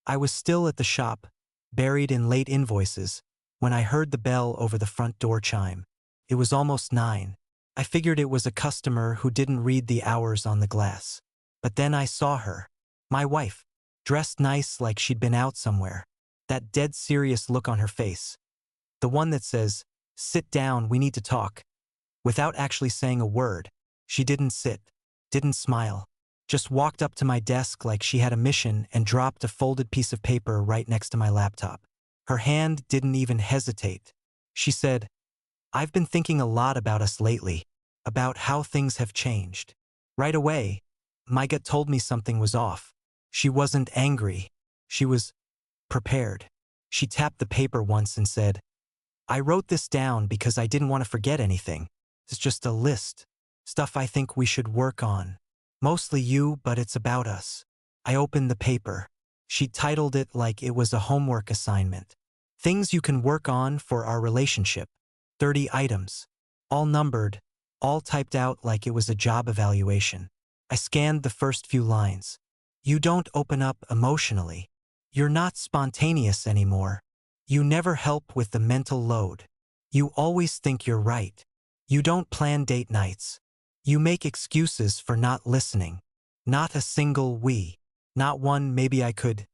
I was still at the shop, buried in late invoices, when I heard the bell over the front door chime. It was almost 9. I figured it was a customer who didn't read the hours on the glass. But then I saw her. My wife. Dressed nice like she'd been out somewhere. That dead serious look on her face. The one that says, "Sit down, we need to talk." Without actually saying a word, she didn't sit, didn't smile, just walked up to my desk like she had a mission and dropped a folded piece of paper right next to my laptop. Her hand didn't even hesitate. She said, "I've been thinking a lot about us lately, about how things have changed." Right away, my gut told me something was off. She wasn't angry. She was prepared. She tapped the paper once and said, "I wrote this down because I didn't want to forget anything. It's just a list. Stuff I think we should work on. Mostly you, but it's about us." I opened the paper. She titled it like it was a homework assignment. "Things you can work on for our relationship." 30 items. All numbered, all typed out like it was a job evaluation. I scanned the first few lines. "You don't open up emotionally. You're not spontaneous anymore. You never help with the mental load. You always think you're right. You don't plan date nights. You make excuses for not listening. Not a single we. Not one maybe I could.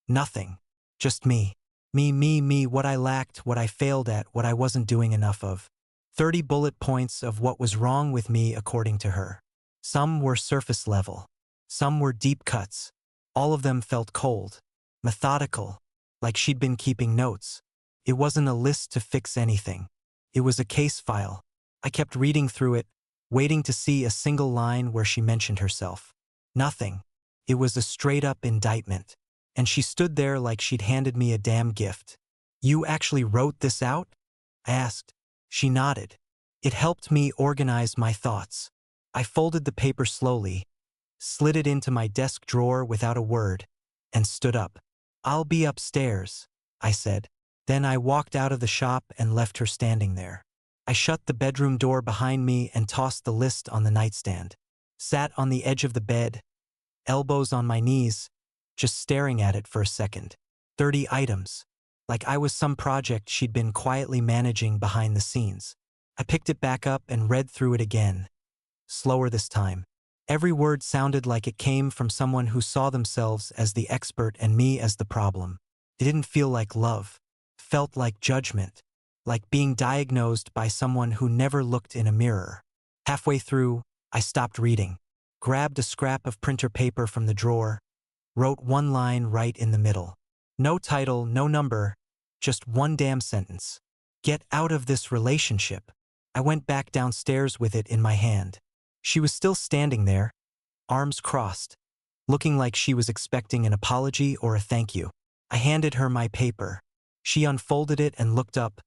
Nothing. Just me. Me, what I lacked, what I failed at, what I wasn't doing enough of." 30 bullet points of what was wrong with me according to her. Some were surface level. Some were deep cuts. All of them felt cold. Methodical. Like she'd been keeping notes. It wasn't a list to fix anything. It was a case file. I kept reading through it, waiting to see a single line where she mentioned herself. Nothing. It was a straight-up indictment. And she stood there like she'd handed me a damn gift. "You actually wrote this out?" I asked. She nodded. It helped me organize my thoughts. I folded the paper slowly, slid it into my desk drawer without a word, and stood up. "I'll be upstairs," I said. Then I walked out of the shop and left her standing there. I shut the bedroom door behind me and tossed the list on the nightstand. Sat on the edge of the bed, elbows on my knees, just staring at it for a second. 30 items. Like I was some project she'd been quietly managing behind the scenes. I picked it back up and read through it again. Slower this time. Every word sounded like it came from someone who saw themselves as the expert and me as the problem. It didn't feel like love. It felt like judgment. Like being diagnosed by someone who never looked in a mirror. Halfway through, I stopped reading. Grabbed a scrap of printer paper from the drawer. Wrote one line right in the middle. No title, no number. Just one damn sentence. "Get out of this relationship." I went back downstairs with it in my hand. She was still standing there, arms crossed, looking like she was expecting an apology or a thank you. I handed her my paper. She unfolded it and looked up,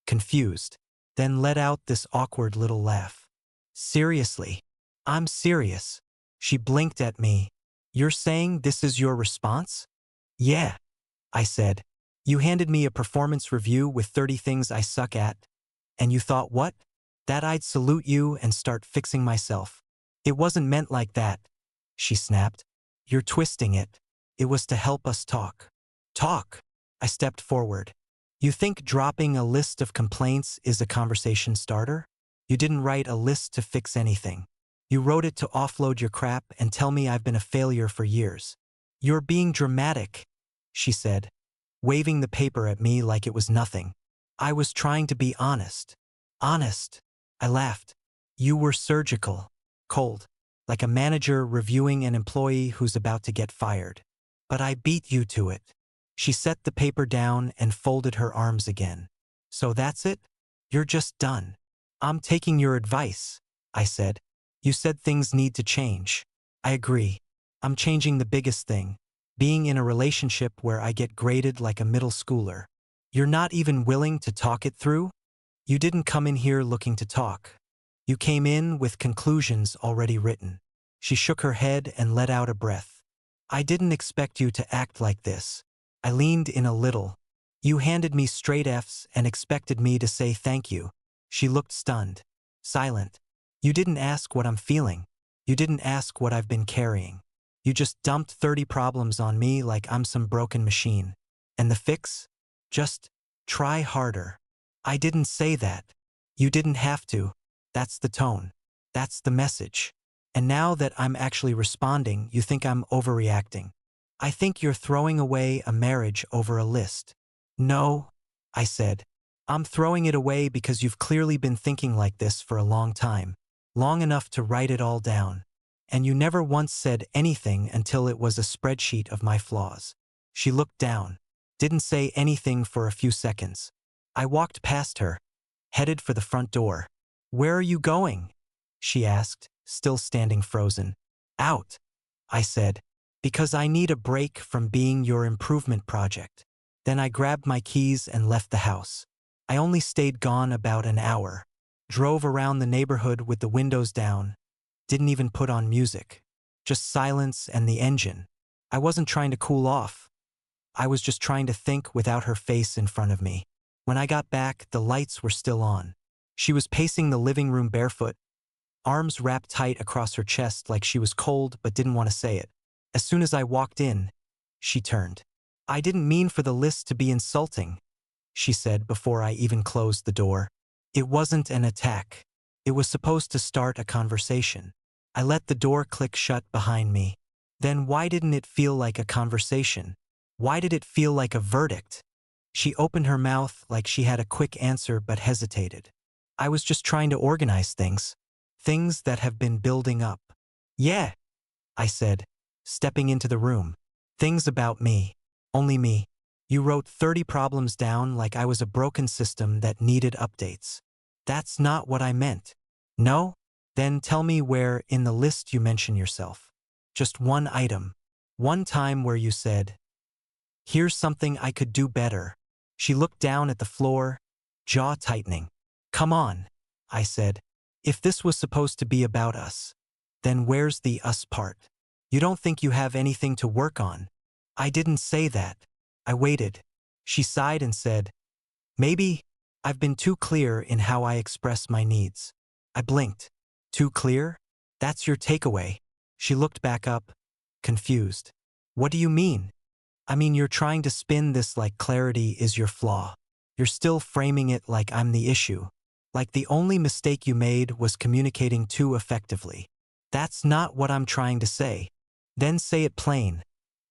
confused, then let out this awkward little laugh. "Seriously?" "I'm serious." She blinked at me. "You're saying this is your response?" "Yeah," I said. "You handed me a performance review with 30 things I suck at, and you thought what? That I'd salute you and start fixing myself." "It wasn't meant like that," she snapped. "You're twisting it. It was to help us talk." "Talk?" I stepped forward. "You think dropping a list of complaints is a conversation starter? You didn't write a list to fix anything. You wrote it to offload your crap and tell me I've been a failure for years." "You're being dramatic," she said, waving the paper at me like it was nothing. "I was trying to be honest." "Honest?" I laughed. "You were surgical. Cold. Like a manager reviewing an employee who's about to get fired. But I beat you to it." She set the paper down and folded her arms again. "So that's it? You're just done." "I'm taking your advice," I said. "You said things need to change." "I agree. I'm changing the biggest thing. Being in a relationship where I get graded like a middle schooler." "You're not even willing to talk it through?" "You didn't come in here looking to talk. You came in with conclusions already written." She shook her head and let out a breath. "I didn't expect you to act like this." I leaned in a little. "You handed me straight Fs and expected me to say thank you." She looked stunned. Silent. "You didn't ask what I'm feeling. You didn't ask what I've been carrying." You just dumped 30 problems on me like I'm some broken machine. And the fix? Just try harder. I didn't say that. You didn't have to. That's the tone. That's the message. And now that I'm actually responding, you think I'm overreacting. I think you're throwing away a marriage over a list. No, I said. I'm throwing it away because you've clearly been thinking like this for a long time. Long enough to write it all down. And you never once said anything until it was a spreadsheet of my flaws. She looked down. Didn't say anything for a few seconds. I walked past her, headed for the front door. Where are you going? She asked, still standing frozen. Out, I said, because I need a break from being your improvement project. Then I grabbed my keys and left the house. I only stayed gone about an hour. Drove around the neighborhood with the windows down. Didn't even put on music. Just silence and the engine. I wasn't trying to cool off. I was just trying to think without her face in front of me. When I got back, the lights were still on. She was pacing the living room barefoot, arms wrapped tight across her chest like she was cold but didn't want to say it. As soon as I walked in, she turned. I didn't mean for the list to be insulting, she said before I even closed the door. It wasn't an attack. It was supposed to start a conversation. I let the door click shut behind me. Then why didn't it feel like a conversation? Why did it feel like a verdict? She opened her mouth like she had a quick answer but hesitated. I was just trying to organize things. Things that have been building up. Yeah, I said, stepping into the room. Things about me. Only me. You wrote 30 problems down like I was a broken system that needed updates. That's not what I meant. No? Then tell me where in the list you mention yourself. Just one item. One time where you said, here's something I could do better. She looked down at the floor, jaw tightening. Come on, I said. If this was supposed to be about us, then where's the us part? You don't think you have anything to work on? I didn't say that. I waited. She sighed and said, maybe I've been too clear in how I express my needs. I blinked. Too clear? That's your takeaway. She looked back up, confused. What do you mean? I mean, you're trying to spin this like clarity is your flaw. You're still framing it like I'm the issue. Like the only mistake you made was communicating too effectively. That's not what I'm trying to say. Then say it plain,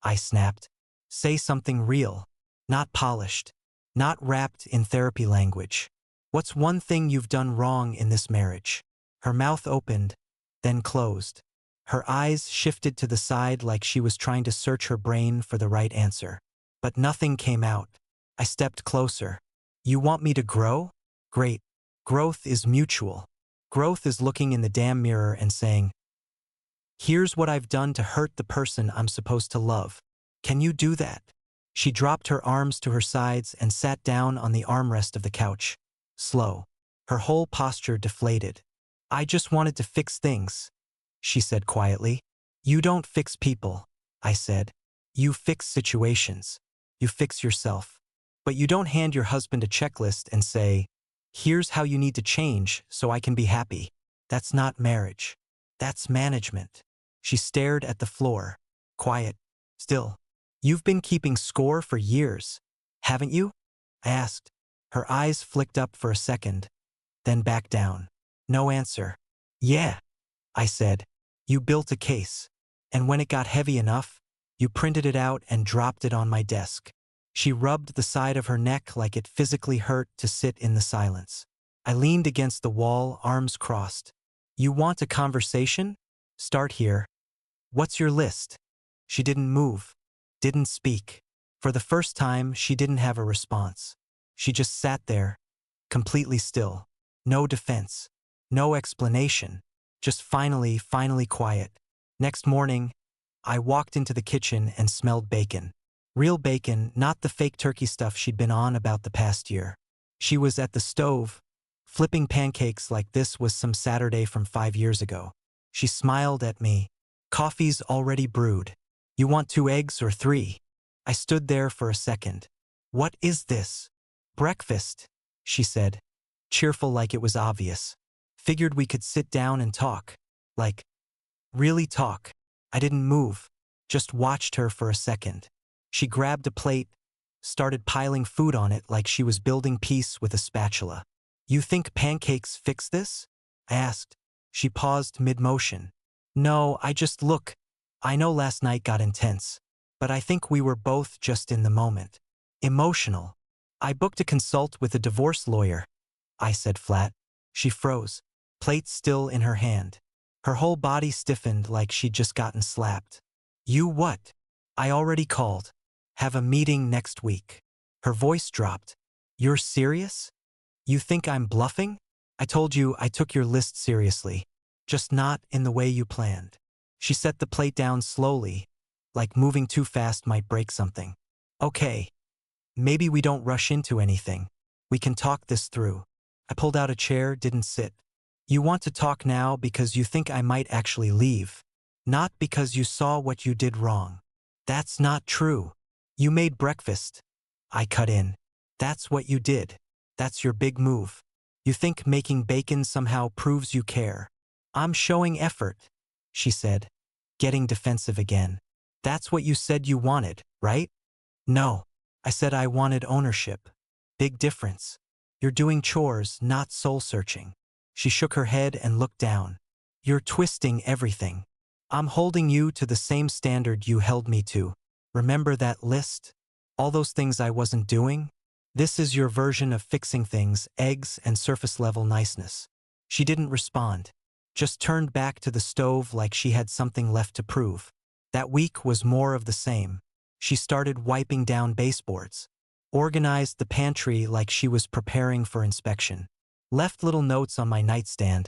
I snapped. Say something real, not polished, not wrapped in therapy language. What's one thing you've done wrong in this marriage? Her mouth opened, then closed. Her eyes shifted to the side like she was trying to search her brain for the right answer. But nothing came out. I stepped closer. You want me to grow? Great. Growth is mutual. Growth is looking in the damn mirror and saying, here's what I've done to hurt the person I'm supposed to love. Can you do that? She dropped her arms to her sides and sat down on the armrest of the couch. Slow. Her whole posture deflated. I just wanted to fix things, she said quietly. You don't fix people, I said. You fix situations. You fix yourself. But you don't hand your husband a checklist and say, here's how you need to change so I can be happy. That's not marriage. That's management. She stared at the floor, quiet, still. You've been keeping score for years, haven't you? I asked. Her eyes flicked up for a second, then back down. No answer. Yeah, I said. You built a case. And when it got heavy enough, you printed it out and dropped it on my desk. She rubbed the side of her neck like it physically hurt to sit in the silence. I leaned against the wall, arms crossed. You want a conversation? Start here. What's your list? She didn't move, didn't speak. For the first time, she didn't have a response. She just sat there, completely still. No defense, no explanation, just finally quiet. Next morning, I walked into the kitchen and smelled bacon. Real bacon, not the fake turkey stuff she'd been on about the past year. She was at the stove, flipping pancakes like this was some Saturday from 5 years ago. She smiled at me. Coffee's already brewed. You want 2 eggs or 3? I stood there for a second. What is this? Breakfast, she said, cheerful like it was obvious. Figured we could sit down and talk. Like, really talk. I didn't move. just watched her for a second. She grabbed a plate, started piling food on it like she was building peace with a spatula. You think pancakes fix this? I asked. She paused mid-motion. No, look. I know last night got intense, but I think we were both just in the moment. Emotional. I booked a consult with a divorce lawyer, I said flat. She froze, plate still in her hand. Her whole body stiffened like she'd just gotten slapped. You what? I already called. Have a meeting next week. Her voice dropped. You're serious? You think I'm bluffing? I told you I took your list seriously, just not in the way you planned. She set the plate down slowly, like moving too fast might break something. Okay. Maybe we don't rush into anything. We can talk this through. I pulled out a chair, didn't sit. You want to talk now because you think I might actually leave, not because you saw what you did wrong. That's not true. You made breakfast. I cut in. That's what you did. That's your big move. You think making bacon somehow proves you care. I'm showing effort, she said, getting defensive again. That's what you said you wanted, right? No. I said I wanted ownership. Big difference. You're doing chores, not soul-searching. She shook her head and looked down. You're twisting everything. I'm holding you to the same standard you held me to. Remember that list? All those things I wasn't doing? This is your version of fixing things, eggs and surface-level niceness. She didn't respond, just turned back to the stove like she had something left to prove. That week was more of the same. She started wiping down baseboards, organized the pantry like she was preparing for inspection, left little notes on my nightstand.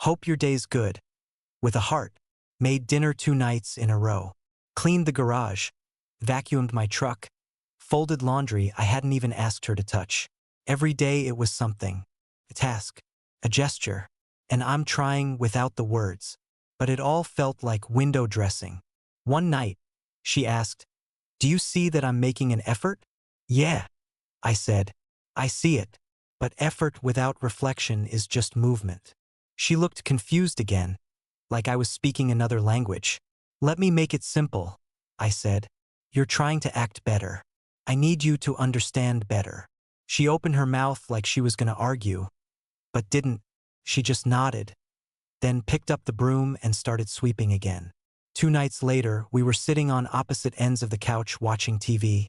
Hope your day's good. With a heart. Made dinner 2 nights in a row. Cleaned the garage. Vacuumed my truck. Folded laundry I hadn't even asked her to touch. Every day it was something. A task. A gesture. And I'm trying without the words. But it all felt like window dressing. One night, she asked, do you see that I'm making an effort? Yeah, I said. I see it. But effort without reflection is just movement. She looked confused again, like I was speaking another language. Let me make it simple, I said. You're trying to act better. I need you to understand better. She opened her mouth like she was going to argue, but didn't. She just nodded, then picked up the broom and started sweeping again. 2 nights later, we were sitting on opposite ends of the couch watching TV,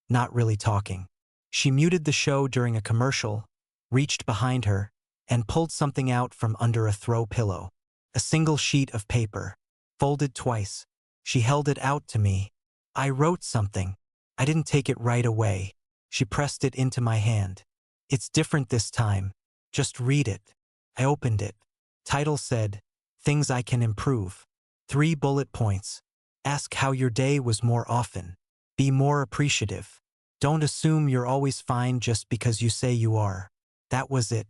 not really talking. She muted the show during a commercial, reached behind her, and pulled something out from under a throw pillow. A single sheet of paper, folded twice. She held it out to me. I wrote something. I didn't take it right away. She pressed it into my hand. It's different this time. Just read it. I opened it. Title said, Things I Can Improve. 3 bullet points. Ask how your day was more often. Be more appreciative. Don't assume you're always fine just because you say you are. That was it.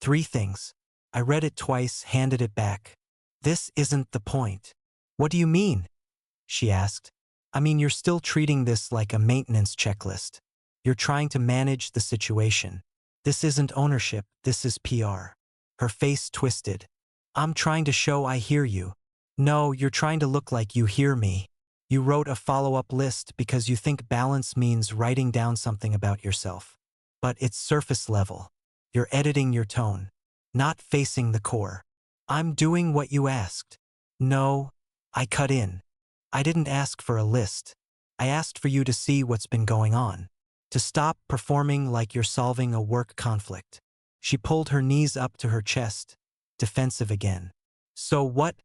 3 things. I read it twice, handed it back. This isn't the point. What do you mean? She asked. I mean, you're still treating this like a maintenance checklist. You're trying to manage the situation. This isn't ownership, this is PR. Her face twisted. I'm trying to show I hear you. No, you're trying to look like you hear me. You wrote a follow-up list because you think balance means writing down something about yourself. But it's surface level. You're editing your tone, not facing the core. I'm doing what you asked. No, I cut in. I didn't ask for a list. I asked for you to see what's been going on. To stop performing like you're solving a work conflict. She pulled her knees up to her chest, defensive again. So what?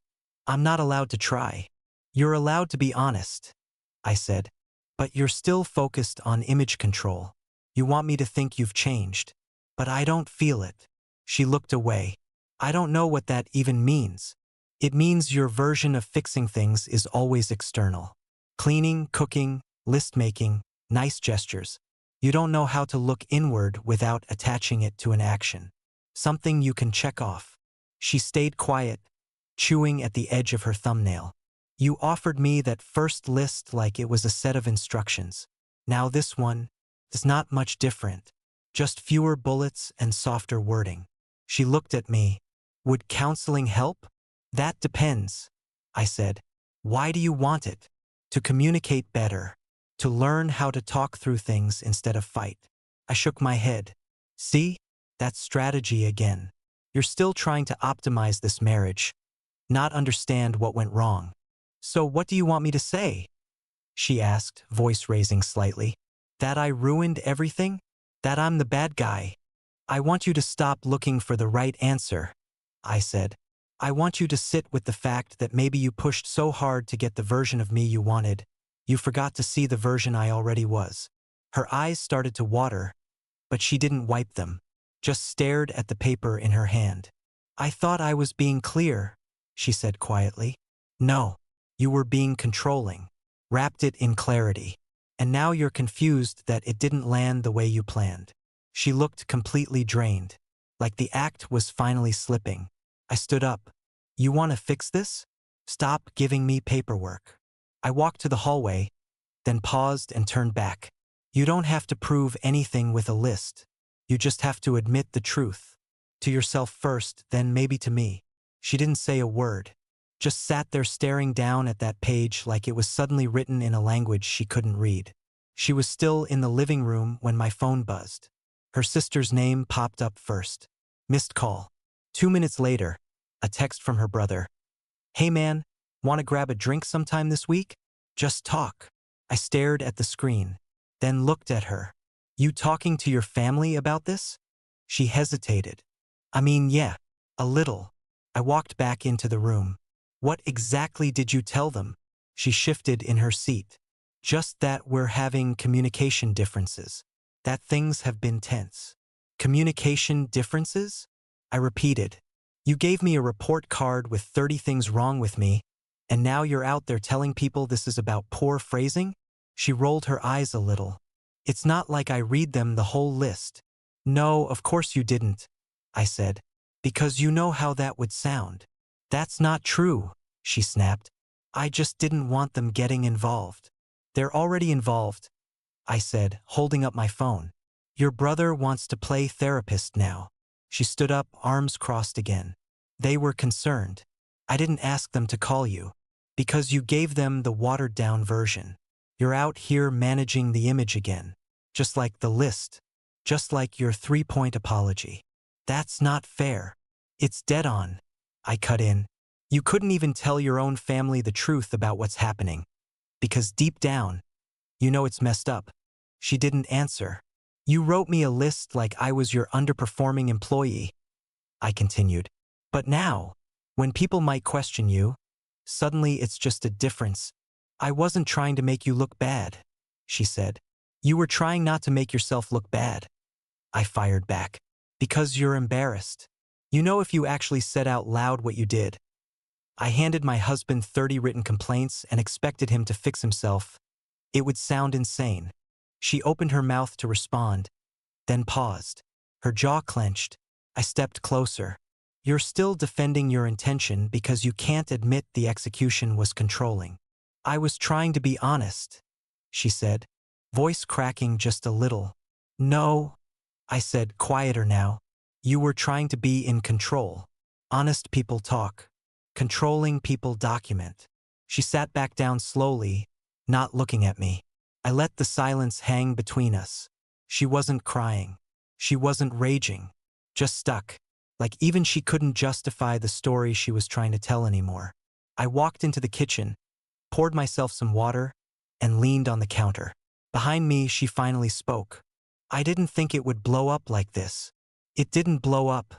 I'm not allowed to try. You're allowed to be honest, I said. But you're still focused on image control. You want me to think you've changed. But I don't feel it. She looked away. I don't know what that even means. It means your version of fixing things is always external. Cleaning, cooking, list-making, nice gestures. You don't know how to look inward without attaching it to an action. Something you can check off. She stayed quiet, chewing at the edge of her thumbnail. You offered me that first list like it was a set of instructions. Now this one is not much different. Just fewer bullets and softer wording. She looked at me. Would counseling help? That depends, I said. Why do you want it? to communicate better, to learn how to talk through things instead of fight. I shook my head. See? That's strategy again. You're still trying to optimize this marriage, not understand what went wrong. So what do you want me to say? She asked, voice raising slightly. That I ruined everything? That I'm the bad guy? I want you to stop looking for the right answer, I said. I want you to sit with the fact that maybe you pushed so hard to get the version of me you wanted, you forgot to see the version I already was. Her eyes started to water, but she didn't wipe them, just stared at the paper in her hand. I thought I was being clear, she said quietly. No, you were being controlling, wrapped it in clarity, and now you're confused that it didn't land the way you planned. She looked completely drained, like the act was finally slipping. I stood up. You want to fix this? Stop giving me paperwork. I walked to the hallway, then paused and turned back. You don't have to prove anything with a list. You just have to admit the truth. To yourself first, then maybe to me. She didn't say a word, just sat there staring down at that page like it was suddenly written in a language she couldn't read. She was still in the living room when my phone buzzed. Her sister's name popped up first. Missed call. 2 minutes later, a text from her brother. Hey man, want to grab a drink sometime this week? Just talk. I stared at the screen, then looked at her. You talking to your family about this? She hesitated. I mean, yeah, a little. I walked back into the room. What exactly did you tell them? She shifted in her seat. Just that we're having communication differences. That things have been tense. Communication differences? I repeated. You gave me a report card with 30 things wrong with me, and now you're out there telling people this is about poor phrasing? She rolled her eyes a little. It's not like I read them the whole list. No, of course you didn't, I said, because you know how that would sound. That's not true, she snapped. I just didn't want them getting involved. They're already involved, I said, holding up my phone. Your brother wants to play therapist now. She stood up, arms crossed again. They were concerned. I didn't ask them to call you, because you gave them the watered-down version. You're out here managing the image again, just like the list, just like your 3-point apology. That's not fair. It's dead on. I cut in. You couldn't even tell your own family the truth about what's happening, because deep down, you know it's messed up. She didn't answer. You wrote me a list like I was your underperforming employee, I continued. But now, when people might question you, suddenly it's just a difference. I wasn't trying to make you look bad, she said. You were trying not to make yourself look bad. I fired back. Because you're embarrassed. You know, if you actually said out loud what you did. I handed my husband 30 written complaints and expected him to fix himself. It would sound insane. She opened her mouth to respond, then paused. Her jaw clenched. I stepped closer. You're still defending your intention because you can't admit the execution was controlling. I was trying to be honest, she said, voice cracking just a little. No, I said, quieter now. You were trying to be in control. Honest people talk. Controlling people document. She sat back down slowly, not looking at me. I let the silence hang between us. She wasn't crying. She wasn't raging. Just stuck. Like even she couldn't justify the story she was trying to tell anymore. I walked into the kitchen, poured myself some water, and leaned on the counter. Behind me, she finally spoke. I didn't think it would blow up like this. It didn't blow up,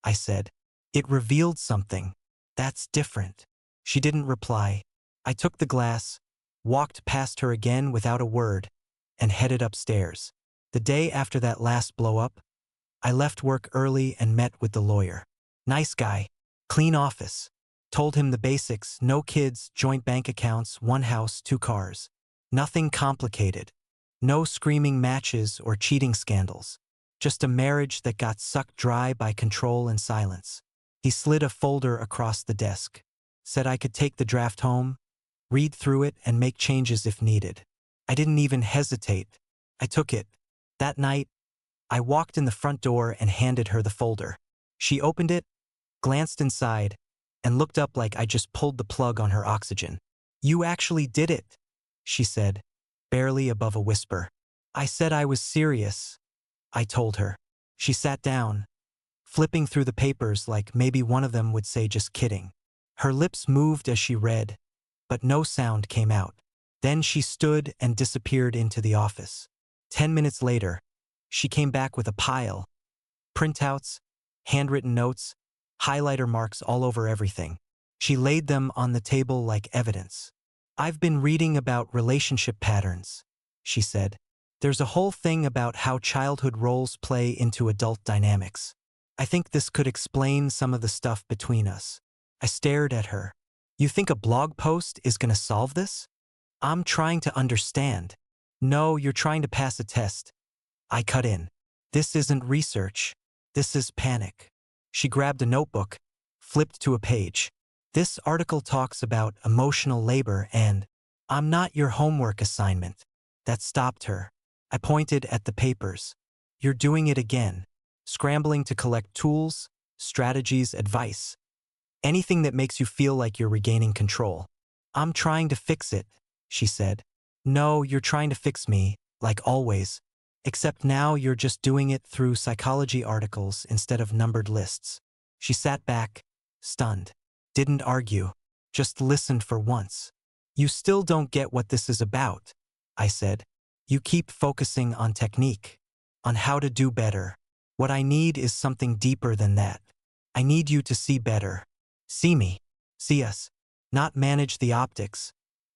I said. It revealed something. That's different. She didn't reply. I took the glass, walked past her again without a word, and headed upstairs. The day after that last blow-up, I left work early and met with the lawyer. Nice guy, clean office. Told him the basics, no kids, joint bank accounts, 1 house, 2 cars. Nothing complicated. No screaming matches or cheating scandals. Just a marriage that got sucked dry by control and silence. He slid a folder across the desk. Said I could take the draft home, read through it, and make changes if needed. I didn't even hesitate. I took it. That night, I walked in the front door and handed her the folder. She opened it, glanced inside, and looked up like I just pulled the plug on her oxygen. You actually did it, she said, barely above a whisper. I said I was serious, I told her. She sat down, flipping through the papers like maybe one of them would say just kidding. Her lips moved as she read, but no sound came out. Then she stood and disappeared into the office. 10 minutes later, she came back with a pile. Printouts, handwritten notes, highlighter marks all over everything. She laid them on the table like evidence. I've been reading about relationship patterns, she said. There's a whole thing about how childhood roles play into adult dynamics. I think this could explain some of the stuff between us. I stared at her. You think a blog post is going to solve this? I'm trying to understand. No, you're trying to pass a test. I cut in. This isn't research. This is panic. She grabbed a notebook, flipped to a page. This article talks about emotional labor and I'm not your homework assignment. That stopped her. I pointed at the papers. You're doing it again. Scrambling to collect tools, strategies, advice. Anything that makes you feel like you're regaining control. I'm trying to fix it, she said. No, you're trying to fix me, like always. Except now you're just doing it through psychology articles instead of numbered lists. She sat back, stunned. Didn't argue. Just listened for once. You still don't get what this is about, I said. You keep focusing on technique, on how to do better. What I need is something deeper than that. I need you to see better. See me. See us. Not manage the optics,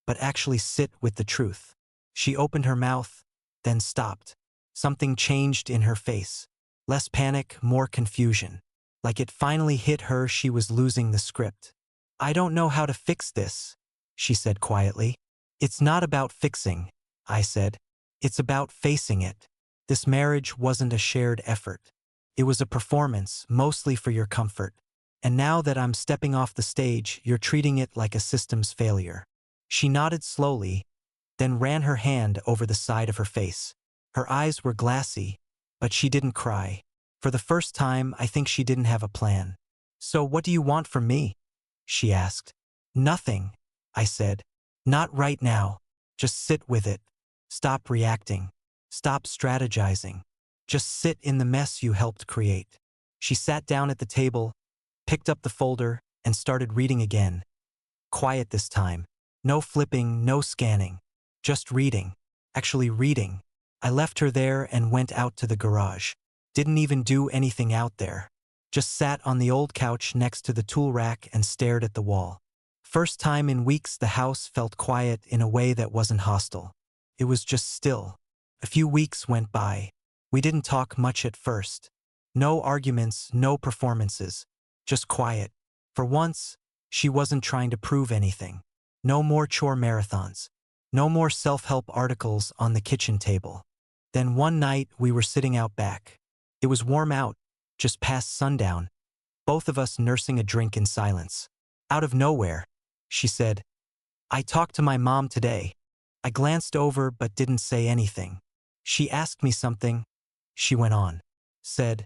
but actually sit with the truth. She opened her mouth, then stopped. Something changed in her face. Less panic, more confusion. Like it finally hit her she was losing the script. I don't know how to fix this, she said quietly. It's not about fixing, I said. It's about facing it. This marriage wasn't a shared effort. It was a performance, mostly for your comfort. And now that I'm stepping off the stage, you're treating it like a systems failure. She nodded slowly, then ran her hand over the side of her face. Her eyes were glassy, but she didn't cry. For the first time, I think she didn't have a plan. So what do you want from me? She asked. Nothing, I said. Not right now. Just sit with it. Stop reacting. Stop strategizing. Just sit in the mess you helped create. She sat down at the table, picked up the folder, and started reading again. Quiet this time. No flipping, no scanning. Just reading. Actually reading. I left her there and went out to the garage. Didn't even do anything out there. Just sat on the old couch next to the tool rack and stared at the wall. First time in weeks the house felt quiet in a way that wasn't hostile. It was just still. A few weeks went by. We didn't talk much at first. No arguments, no performances. Just quiet. For once, she wasn't trying to prove anything. No more chore marathons. No more self-help articles on the kitchen table. Then one night we were sitting out back. It was warm out, just past sundown, both of us nursing a drink in silence. Out of nowhere, she said, I talked to my mom today. I glanced over but didn't say anything. She asked me something. She went on. Said,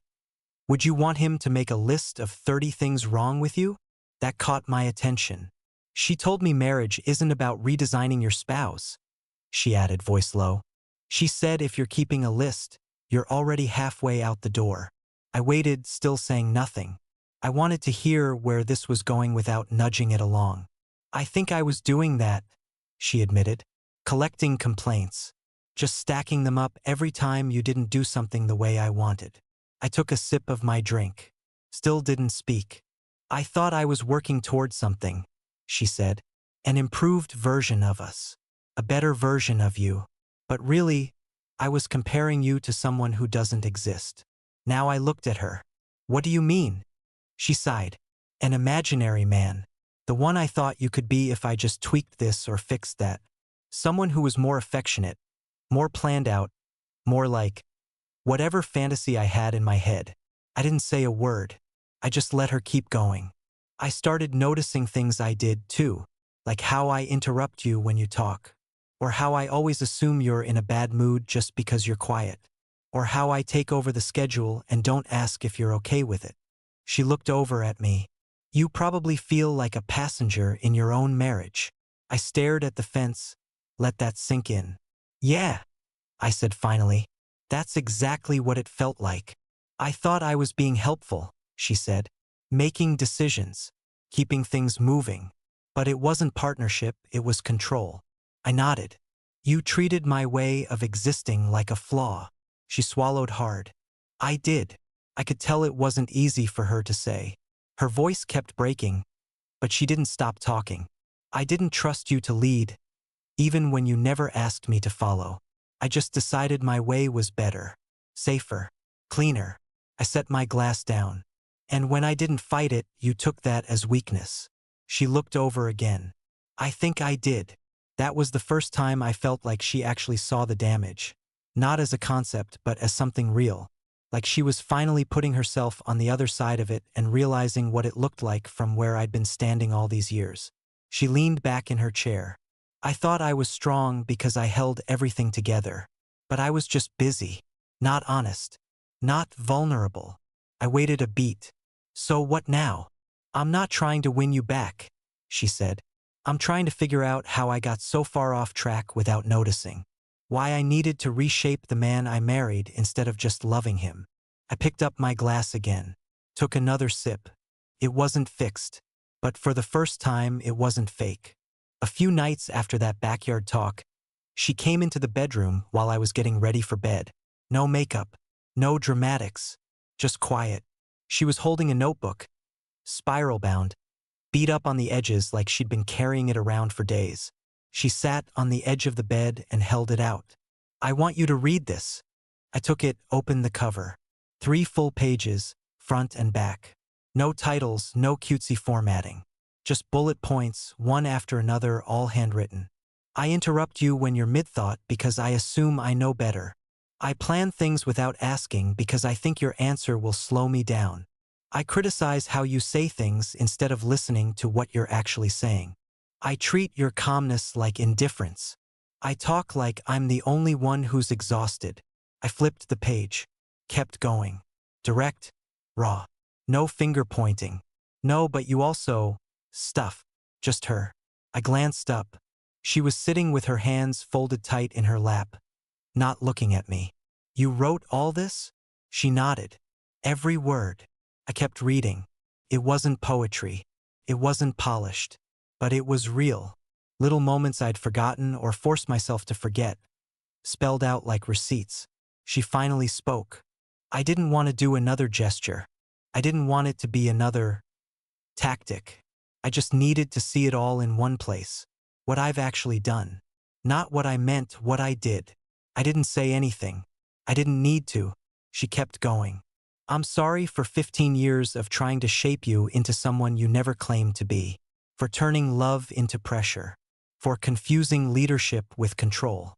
would you want him to make a list of 30 things wrong with you? That caught my attention. She told me marriage isn't about redesigning your spouse. She added, voice low. She said if you're keeping a list, you're already halfway out the door. I waited, still saying nothing. I wanted to hear where this was going without nudging it along. I think I was doing that, she admitted. Collecting complaints. Just stacking them up every time you didn't do something the way I wanted. I took a sip of my drink. Still didn't speak. I thought I was working toward something, she said. An improved version of us. A better version of you. But really, I was comparing you to someone who doesn't exist. Now I looked at her. What do you mean? She sighed. An imaginary man. The one I thought you could be if I just tweaked this or fixed that. Someone who was more affectionate, more planned out, more like whatever fantasy I had in my head. I didn't say a word. I just let her keep going. I started noticing things I did too, like how I interrupt you when you talk, or how I always assume you're in a bad mood just because you're quiet, or how I take over the schedule and don't ask if you're okay with it. She looked over at me. You probably feel like a passenger in your own marriage. I stared at the fence, let that sink in. Yeah, I said finally. That's exactly what it felt like. I thought I was being helpful, she said. Making decisions, keeping things moving. But it wasn't partnership, it was control. I nodded. You treated my way of existing like a flaw. She swallowed hard. I did. I could tell it wasn't easy for her to say. Her voice kept breaking, but she didn't stop talking. I didn't trust you to lead, even when you never asked me to follow. I just decided my way was better, safer, cleaner. I set my glass down. And when I didn't fight it, you took that as weakness. She looked over again. I think I did. That was the first time I felt like she actually saw the damage. Not as a concept, but as something real. Like she was finally putting herself on the other side of it and realizing what it looked like from where I'd been standing all these years. She leaned back in her chair. I thought I was strong because I held everything together. But I was just busy. Not honest. Not vulnerable. I waited a beat. So what now? I'm not trying to win you back, she said. I'm trying to figure out how I got so far off track without noticing. Why I needed to reshape the man I married instead of just loving him. I picked up my glass again. Took another sip. It wasn't fixed. But for the first time, it wasn't fake. A few nights after that backyard talk, she came into the bedroom while I was getting ready for bed. No makeup. No dramatics. Just quiet. She was holding a notebook. Spiral-bound. Beat up on the edges like she'd been carrying it around for days. She sat on the edge of the bed and held it out. I want you to read this. I took it, opened the cover. 3 full pages, front and back. No titles, no cutesy formatting. Just bullet points, one after another, all handwritten. I interrupt you when you're mid-thought because I assume I know better. I plan things without asking because I think your answer will slow me down. I criticize how you say things instead of listening to what you're actually saying. I treat your calmness like indifference. I talk like I'm the only one who's exhausted. I flipped the page. Kept going. Direct. Raw. No finger pointing. No, but you also... stuff. Just her. I glanced up. She was sitting with her hands folded tight in her lap, not looking at me. You wrote all this? She nodded. Every word. I kept reading. It wasn't poetry. It wasn't polished. But it was real. Little moments I'd forgotten or forced myself to forget. Spelled out like receipts. She finally spoke. I didn't want to do another gesture. I didn't want it to be another tactic. I just needed to see it all in one place. What I've actually done. Not what I meant, what I did. I didn't say anything. I didn't need to. She kept going. I'm sorry for 15 years of trying to shape you into someone you never claimed to be. For turning love into pressure. For confusing leadership with control.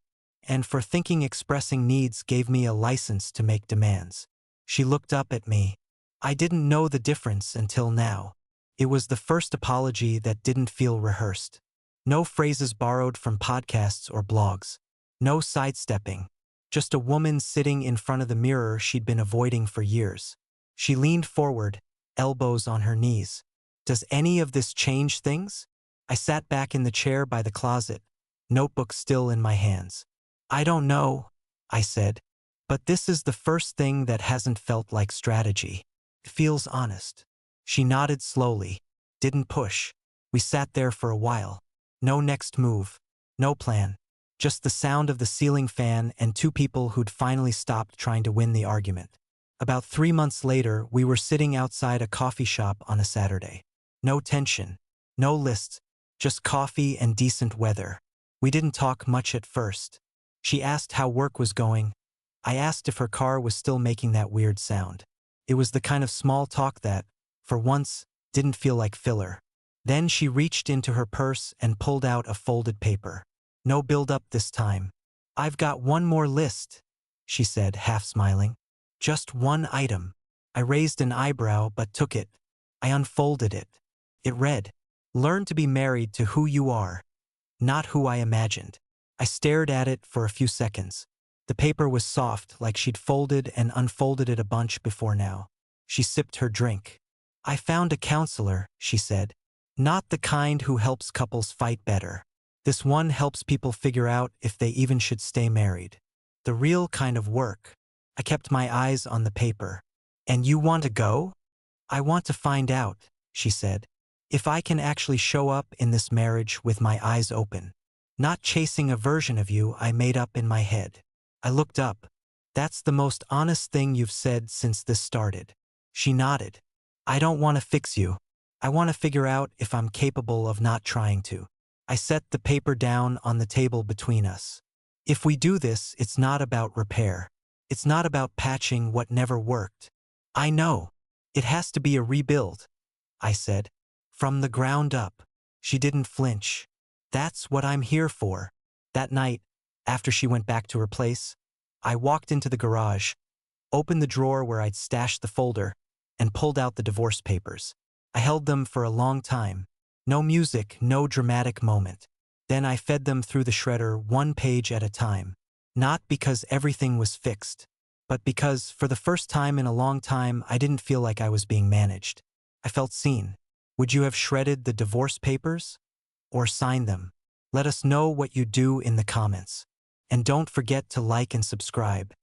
And for thinking expressing needs gave me a license to make demands. She looked up at me. I didn't know the difference until now. It was the first apology that didn't feel rehearsed. No phrases borrowed from podcasts or blogs. No sidestepping. Just a woman sitting in front of the mirror she'd been avoiding for years. She leaned forward, elbows on her knees. Does any of this change things? I sat back in the chair by the closet, notebook still in my hands. I don't know, I said. But this is the first thing that hasn't felt like strategy. It feels honest. She nodded slowly. Didn't push. We sat there for a while. No next move. No plan. Just the sound of the ceiling fan and 2 people who'd finally stopped trying to win the argument. About 3 months later, we were sitting outside a coffee shop on a Saturday. No tension. No lists. Just coffee and decent weather. We didn't talk much at first. She asked how work was going. I asked if her car was still making that weird sound. It was the kind of small talk that, for once, didn't feel like filler. Then she reached into her purse and pulled out a folded paper. No build-up this time. I've got one more list, she said, half smiling. Just one item. I raised an eyebrow but took it. I unfolded it. It read, "Learn to be married to who you are, not who I imagined." I stared at it for a few seconds. The paper was soft, like she'd folded and unfolded it a bunch before now. She sipped her drink. I found a counselor, she said. Not the kind who helps couples fight better. This one helps people figure out if they even should stay married. The real kind of work. I kept my eyes on the paper. And you want to go? I want to find out, she said. If I can actually show up in this marriage with my eyes open. Not chasing a version of you I made up in my head. I looked up. That's the most honest thing you've said since this started. She nodded. I don't want to fix you. I want to figure out if I'm capable of not trying to. I set the paper down on the table between us. If we do this, it's not about repair. It's not about patching what never worked. I know. It has to be a rebuild, I said. From the ground up. She didn't flinch. That's what I'm here for. That night, after she went back to her place, I walked into the garage, opened the drawer where I'd stashed the folder, and pulled out the divorce papers. I held them for a long time. No music, no dramatic moment. Then I fed them through the shredder one page at a time. Not because everything was fixed, but because, for the first time in a long time, I didn't feel like I was being managed. I felt seen. Would you have shredded the divorce papers? Or signed them? Let us know what you do in the comments. And don't forget to like and subscribe.